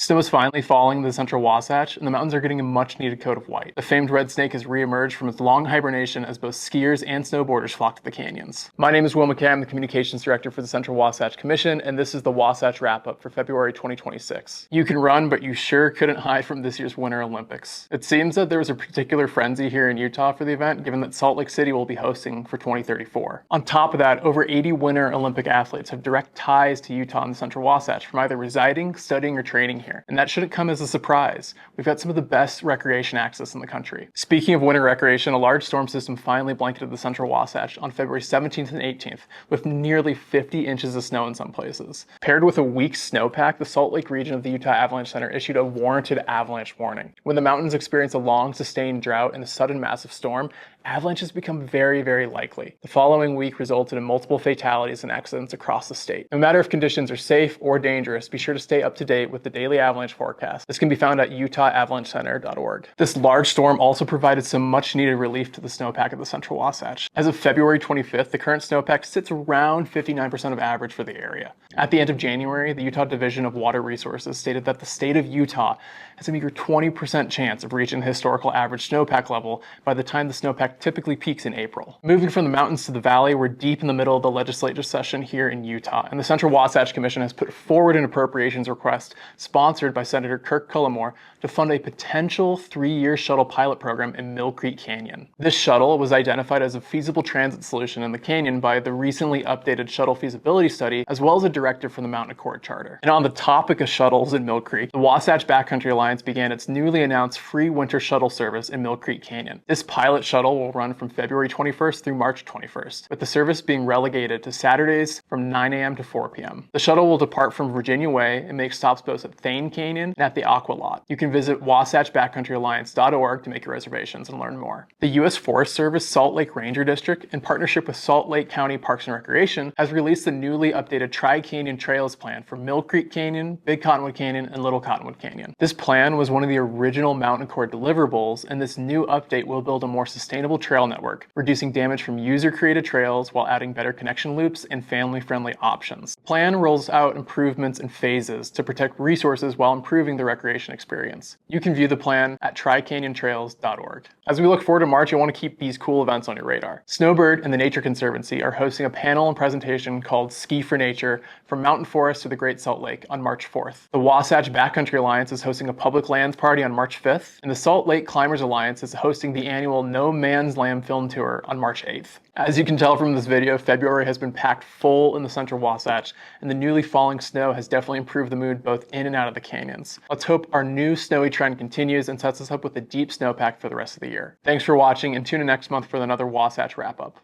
Snow is finally falling in the Central Wasatch, and the mountains are getting a much-needed coat of white. The famed red snake has re-emerged from its long hibernation as both skiers and snowboarders flock to the canyons. My name is Will McKay. I'm the Communications Director for the Central Wasatch Commission, and this is the Wasatch Wrap-Up for February 2026. You can run, but you sure couldn't hide from this year's Winter Olympics. It seems that there was a particular frenzy here in Utah for the event, given that Salt Lake City will be hosting for 2034. On top of that, over 80 Winter Olympic athletes have direct ties to Utah and the Central Wasatch from either residing, studying, or training here. And that shouldn't come as a surprise. We've got some of the best recreation access in the country. Speaking of winter recreation, a large storm system finally blanketed the Central Wasatch on February 17th and 18th, with nearly 50 inches of snow in some places. Paired with a weak snowpack, the Salt Lake region of the Utah Avalanche Center issued a warranted avalanche warning. When the mountains experience a long, sustained drought and a sudden massive storm, avalanches become very, very likely. The following week resulted in multiple fatalities and accidents across the state. No matter if conditions are safe or dangerous, be sure to stay up to date with the daily avalanche forecast. This can be found at utahavalanchecenter.org. This large storm also provided some much needed relief to the snowpack of the Central Wasatch. As of February 25th, the current snowpack sits around 59% of average for the area. At the end of January, the Utah Division of Water Resources stated that the state of Utah has a meager 20% chance of reaching the historical average snowpack level by the time the snowpack typically peaks in April. Moving from the mountains to the valley, we're deep in the middle of the legislative session here in Utah, and the Central Wasatch Commission has put forward an appropriations request sponsored by Senator Kirk Cullimore to fund a potential 3-year shuttle pilot program in Mill Creek Canyon. This shuttle was identified as a feasible transit solution in the canyon by the recently updated shuttle feasibility study, as well as a directive from the Mountain Accord Charter. And on the topic of shuttles in Mill Creek, the Wasatch Backcountry Alliance began its newly announced free winter shuttle service in Mill Creek Canyon. This pilot shuttle will run from February 21st through March 21st, with the service being relegated to Saturdays from 9 a.m. to 4 p.m. The shuttle will depart from Virginia Way and make stops both at Thane Canyon and at the Aqua Lot. You can visit wasatchbackcountryalliance.org to make your reservations and learn more. The U.S. Forest Service Salt Lake Ranger District, in partnership with Salt Lake County Parks and Recreation, has released the newly updated Tri-Canyon Trails Plan for Mill Creek Canyon, Big Cottonwood Canyon, and Little Cottonwood Canyon. This plan was one of the original Mountain Accord deliverables, and this new update will build a more sustainable trail network, reducing damage from user-created trails while adding better connection loops and family-friendly options. The plan rolls out improvements in phases to protect resources while improving the recreation experience. You can view the plan at tricanyontrails.org. As we look forward to March, you'll want to keep these cool events on your radar. Snowbird and the Nature Conservancy are hosting a panel and presentation called Ski for Nature from Mountain Forest to the Great Salt Lake on March 4th. The Wasatch Backcountry Alliance is hosting a public lands party on March 5th, and the Salt Lake Climbers Alliance is hosting the annual No Man's Land film tour on March 8th. As you can tell from this video, February has been packed full in the Central Wasatch, and the newly falling snow has definitely improved the mood both in and out of the canyons. Let's hope our new snowy trend continues and sets us up with a deep snowpack for the rest of the year. Thanks for watching, and tune in next month for another Wasatch Wrap-Up.